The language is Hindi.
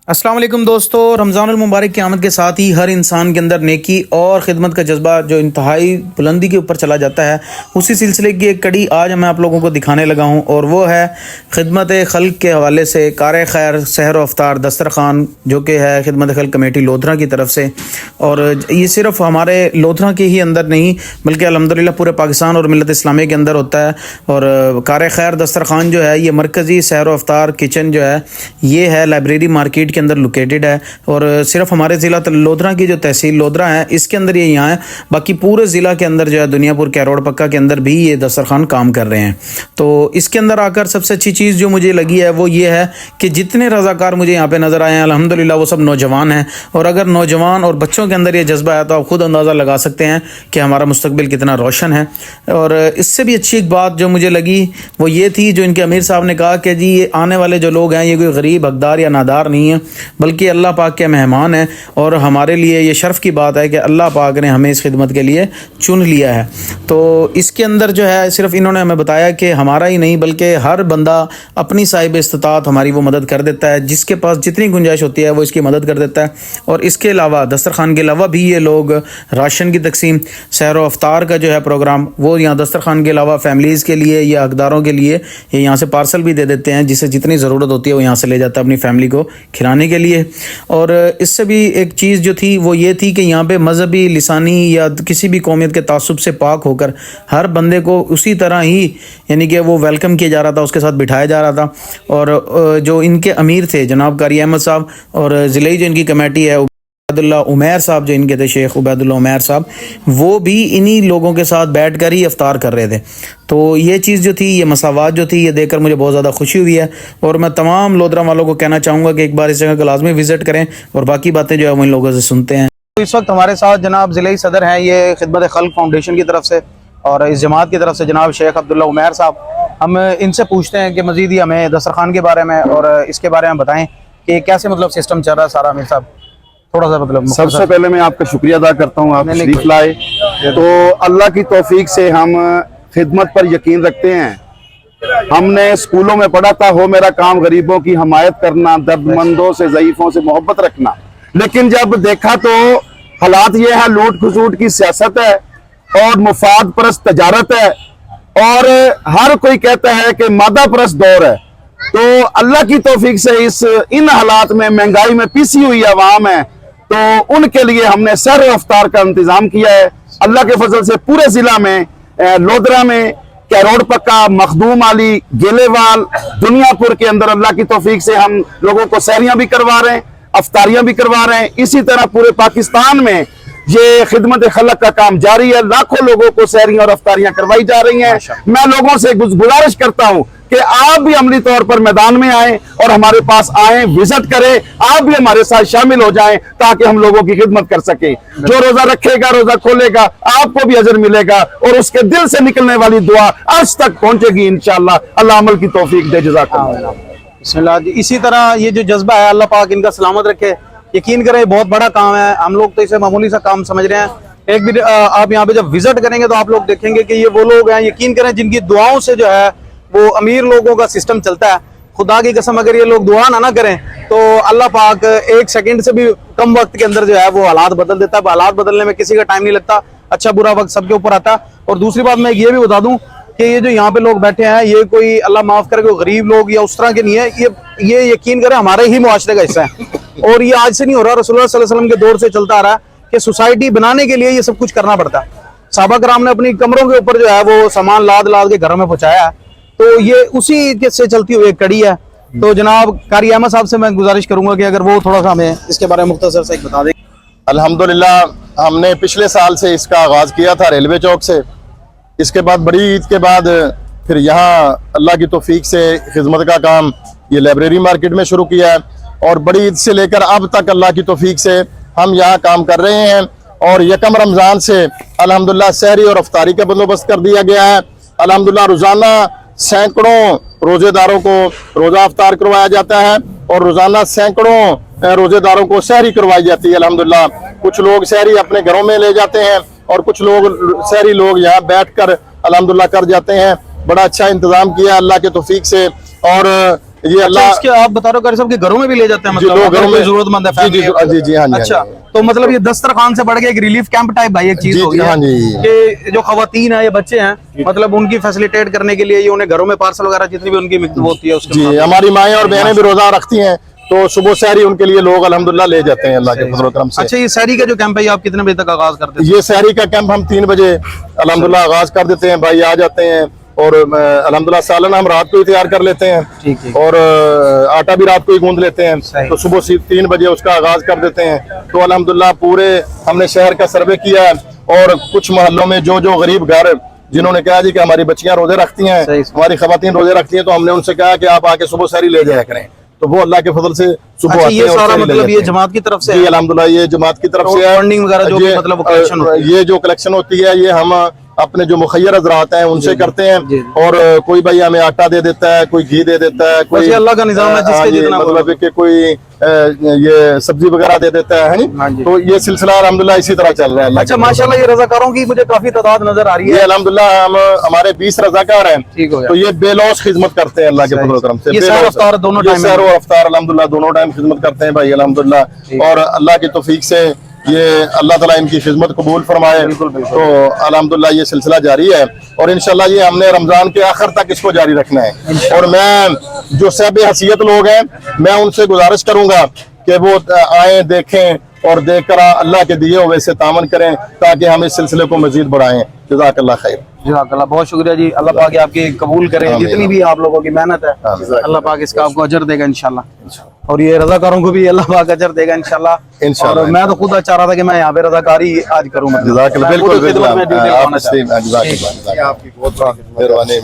अस्सलाम वालेकुम दोस्तों, रमज़ानुल मुबारक की आमद के साथ ही हर इंसान के अंदर नेकी और ख़िदमत का जज्बा जो इंतहाई बुलंदी के ऊपर चला जाता है, उसी सिलसिले की एक कड़ी आज मैं आप लोगों को दिखाने लगा हूं और वो है खिदमत खल्क के हवाले से कार खैर सहर अफ्तार दस्तरखान, जो कि है खिदमत खल्क कमेटी लोधरा की तरफ से। और ये सिर्फ हमारे लोधरा के ही अंदर नहीं बल्कि अल्हम्दुलिल्लाह पूरे पाकिस्तान और मिल्लत इस्लामी के अंदर होता है। और कार खैर दस्तरखान जो है ये मरकज़ी सहर अफ्तार किचन जो है ये है लाइब्रेरी मार्केट के अंदर लोकेटेड है। और सिर्फ हमारे ज़िला लोधरा की जो तहसील लोधरा है इसके अंदर ये यहाँ है, बाकी पूरे ज़िला के अंदर जो है दुनियापुर कैरोड़ पक्का के अंदर भी ये दस्तरखान काम कर रहे हैं। तो इसके अंदर आकर सबसे अच्छी चीज़ जो मुझे लगी है वो ये है कि जितने रज़ाकार मुझे यहाँ पे नज़र आए हैं अल्हम्दुलिल्लाह वो सब नौजवान हैं। और अगर नौजवान और बच्चों के अंदर ये जज्बा है तो आप खुद अंदाज़ा लगा सकते हैं कि हमारा मुस्तकबिल कितना रोशन है। और इससे भी अच्छी एक बात जो मुझे लगी वो ये थी जो इनके अमीर साहब ने कहा कि जी ये आने वाले जो लोग हैं ये कोई गरीब हकदार या नादार नहीं है बल्कि अल्लाह पाक के मेहमान हैं। और हमारे लिए ये शर्फ़ की बात है कि अल्लाह पाक ने हमें इस खिदमत के लिए चुन लिया है। तो इसके अंदर जो है सिर्फ इन्होंने हमें बताया कि हमारा ही नहीं बल्कि हर बंदा अपनी साहिब इस्तात हमारी वो मदद कर देता है, जिसके पास जितनी गुंजाइश होती है वो इसकी मदद कर देता है। और इसके अलावा दस्तरखान के अलावा भी ये लोग राशन की तकसीम, सहर अफ्तार का जो है प्रोग्राम वो यहाँ दस्तरखान के अलावा फैमिलीज़ के लिए या हकदारों के लिए ये यहाँ से पार्सल भी दे देते हैं, जिसे जितनी ज़रूरत होती है वो यहाँ से ले जाता है अपनी फैमिली को खिलाने के लिए। और इससे भी एक चीज़ जो थी वो ये थी कि यहाँ पे मजहबी, लिसानी या किसी भी कौमियत के तासुब से पाक होकर हर बंदे को उसी तरह ही यानी कि वो वेलकम किया जा रहा था, उसके साथ बिठाया जा रहा था। और जो इनके अमीर थे जनाब कारी अहमद साहब और ज़िले जो इनकी कमेटी है उबैदुल्लाह उमैर साहब जो इनके थे, शेख उबैदुल्लाह उमैर साहब, वो भी इन्हीं लोगों के साथ बैठ कर ही अफ्तार कर रहे थे। तो ये चीज़ जो थी, ये मसावात जो थी, ये देखकर मुझे बहुत ज़्यादा खुशी हुई है। और मैं तमाम लोधरा वालों को कहना चाहूँगा कि एक बार इस जगह को लाजमी विज़िट करें और बाकी बातें जो है वो इन लोगों से सुनते हैं। तो इस वक्त हमारे साथ जनाब ज़िले सदर हैं ये खिदमत खल्क फाउंडेशन की तरफ से और इस जमात की तरफ से जनाब शेख अब्दुल्ला उमैर साहब। हम इनसे पूछते हैं कि मज़ीद ही हमें दस्तरखान के बारे में और इसके बारे में बताएँ कि कैसे मतलब सिस्टम चल रहा है सारा। अमीर साहब थोड़ा सा मतलब। सबसे पहले मैं आपका शुक्रिया अदा करता हूँ, आप तशरीफ लाए। तो अल्लाह की तौफीक से हम खिदमत पर यकीन रखते हैं। हमने स्कूलों में पढ़ा था, हो मेरा काम गरीबों की हमायत करना, दर्दमंदों से, ज़ईफ़ों से मोहब्बत रखना। लेकिन जब देखा तो हालात ये है, लूट खसूट की सियासत है और मुफाद परस्त तजारत है और हर कोई कहता है कि मादा परस्त दौर है। तो अल्लाह की तौफीक से इन हालात में महंगाई में पिसी हुई आवाम है, तो उनके लिए हमने सहर अफ्तार का इंतजाम किया है। अल्लाह के फजल से पूरे जिला में, लोधरा में, कैरोड़ पक्का, मखदूम आली, गेलेवाल, दुनियापुर के अंदर अल्लाह की तौफीक से हम लोगों को सहरियां भी करवा रहे हैं, अफ्तारियां भी करवा रहे हैं। इसी तरह पूरे पाकिस्तान में ये खिदमत खल्क का काम जारी है। लाखों लोगों को सहरियां और अफ्तारियां करवाई जा रही हैं। मैं लोगों से गुजारिश करता हूं कि आप भी अमली तौर पर मैदान में आए और हमारे पास आए, विजिट करें, आप भी हमारे साथ शामिल हो जाएं ताकि हम लोगों की खिदमत कर सके। जो रोजा रखेगा, रोजा खोलेगा, आपको भी अजर मिलेगा और उसके दिल से निकलने वाली दुआ आज तक पहुंचेगी इंशाअल्लाह। अल्लाह अमल की तौफीक दे, जज़ाकल्लाह। बिस्मिल्लाह। इसी तरह ये जो जज्बा है अल्लाह पाक इनका सलामत रखे। यकीन करें बहुत बड़ा काम है, हम लोग तो इसे मामूली सा काम समझ रहे हैं। एक भी आप यहाँ पे जब विजिट करेंगे तो आप लोग देखेंगे कि ये वो लोग हैं, यकीन करें, जिनकी दुआओं से जो है वो अमीर लोगों का सिस्टम चलता है। खुदा की कसम अगर ये लोग दुआ ना करें तो अल्लाह पाक एक सेकंड से भी कम वक्त के अंदर जो है वो हालात बदल देता है। हालात बदलने में किसी का टाइम नहीं लगता, अच्छा बुरा वक्त सबके ऊपर आता है। और दूसरी बात मैं ये भी बता दूं कि ये जो यहाँ पे लोग बैठे हैं ये कोई अल्लाह माफ करे कोई गरीब लोग या उस तरह के नहीं है, ये यकीन करें हमारे ही मुआशरे का हिस्सा है। और ये आज से नहीं हो रहा, रसूलुल्लाह सल्लल्लाहु अलैहि वसल्लम के दौर से चलता आ रहा है कि सोसाइटी बनाने के लिए ये सब कुछ करना पड़ता है। सहाबा कराम ने अपनी कमरों के ऊपर जो है वो सामान लाद लाद के घरों में पहुंचाया है। तो ये उसी से चलती हुई एक कड़ी है। तो जनाब कारी अहमद साहब से मैं गुजारिश करूंगा कि अगर वो थोड़ा सा हमें इसके बारे में मुख्तसर से बता दें। अल्हम्दुलिल्लाह हमने पिछले साल से इसका आगाज़ किया था रेलवे चौक से। इसके बाद बड़ी ईद के बाद फिर यहाँ अल्लाह की तौफीक से खिदमत का काम ये लाइब्रेरी मार्केट में शुरू किया है और बड़ी ईद से लेकर अब तक अल्लाह की तौफीक से हम यहाँ काम कर रहे हैं। और यकम रमज़ान से अल्हम्दुलिल्लाह सहरी और अफ्तारी का बंदोबस्त कर दिया गया है। अल्हम्दुलिल्लाह रोज़ाना सैकड़ों रोजेदारों को रोज़ा अफ्तार करवाया जाता है और रोज़ाना सैकड़ों रोजेदारों को सहरी करवाई जाती है। अल्हम्दुलिल्लाह कुछ लोग सहरी अपने घरों में ले जाते हैं और कुछ लोग सहरी लोग यहाँ बैठकर अल्हम्दुलिल्लाह कर जाते हैं। बड़ा अच्छा इंतज़ाम किया अल्लाह के तौफीक से। और ये अल्लाह इसके आप बता रहे हो कारी साहब के घरों में भी ले जाते हैं, जी, मतलब लोग अगर घरों कोई में जरूरतमंद है जी जी family है। जी जी हाँ जी हाँ अच्छा, जी। तो मतलब ये दस्तरखान से बढ़ के एक रिलीफ कैंप टाइप भाई एक चीज जी, हो जी, गई है हाँ जी। कि जो खवातीन है, ये बच्चे हैं, मतलब उनकी फैसिलिटेट करने के लिए ये उन्हें घरों में पार्सल वगैरह जितनी भी उनकी मिक्स होती है उसके जी मुताबिक। हमारी माएँ और बहनें भी रोजा रखती हैं, तो सुबह सहरी उनके लिए लोग अल्हम्दुलिल्लाह ले जाते हैं अल्लाह के फजल करम से। अच्छा, ये शहरी का जो कैंप है ये आप कितने बजे तक आगाज करते हैं? ये सहरी का कैंप हम 3 बजे अल्हम्दुलिल्लाह आगाज कर देते हैं, भाई आ जाते हैं और अल्हम्दुलिल्लाह सालन हम रात को ही तैयार कर लेते हैं। ठीक है। और आटा भी रात को ही गूंद लेते हैं, सही। तो सुबह 3 बजे उसका आगाज कर देते हैं। तो अल्हम्दुलिल्लाह पूरे हमने शहर का सर्वे किया है और कुछ मोहल्लों में जो जो गरीब घर जिन्होंने कहा जी कि हमारी बच्चियां रोजे रखती हैं, सही। हमारी खवातीन रोजे रखती हैं, तो हमने उनसे कहा कि आप आके सुबह सहरी ले जाया करें, तो वो अल्लाह के फजल से सुबह अच्छा, आते ये हैं और सारा सहरी ले मतलब लेते ये हैं। जमात की तरफ से जी है? अल्हम्दुलिल्लाह ये जमात की तरफ से है। फंडिंग वगैरह जो भी ये, मतलब वो कलेक्शन होती है। ये जो कलेक्शन होती है ये हम अपने जो मुखैर हजरात हैं उनसे करते जी, हैं, जी। और कोई भाई हमें आटा दे देता है, कोई घी दे देता है, कोई ये अल्लाह का निजाम है, जिसके हाँ जी, जितना मतलब कि कोई ये सब्जी वगैरह दे देता है हाँ नहीं, जी। तो ये सिलसिला अल्हम्दुलिल्लाह इसी तरह चल रहा है अल्लाह अच्छा, के फजल माशाल्लाह ये रजाकारों की मुझे काफी तादाद नजर आ रही से। ये है। अल्हम्दुलिल्लाह हम हमारे 20 रजाकार हैं, ठीक हो गया। तो ये बेलौस खिदमत करते हैं अल्लाह के सही। फजल करम से। ये सहर बेलौस- अफ्तार दोनों ये टाइम में? सहर और अफ्तार अल्हम्दुलिल्लाह दोनों टाइम खिदमत करते हैं भाई अल्हम्दुलिल्लाह, और अल्लाह की तौफीक से ये अल्लाह ताला इनकी खिदमत कबूल फरमाए। बिल्कुल, बिल्कुल। तो अल्हम्दुलिल्लाह ये सिलसिला जारी है और इंशाल्लाह ये हमने रमजान के आखिर तक इसको जारी रखना है। और मैं जो साहिब हसीयत लोग हैं, मैं उनसे गुजारिश करूंगा कि वो आए, देखें और देखकर अल्लाह के दिए हुए से तामन करें, ताकि हम इस सिलसिले को मजीद बढ़ाएं। जज़ाकल्लाह खैर। जज़ाकल्लाह, बहुत शुक्रिया जी। अल्लाह पाक ये आपकी कबूल करे, आमीन। जितनी भी आप लोगों की मेहनत है आमीन। अल्लाह पाक इसका आपको अजर देगा इंशाल्लाह, और ये रजाकारों को भी अल्लाह पाक अजर देगा इंशाल्लाह। इंशाल्लाह। और मैं तो खुद चाह रहा था कि मैं यहाँ पे रजाकारी आज करूँ, जज़ाकल्लाह, मैं खुद बिल्कुल खिदमत में बिल्कुल ड्यूटी आप लगाना चाहता हूं। आपकी बहुत मेहरबानी।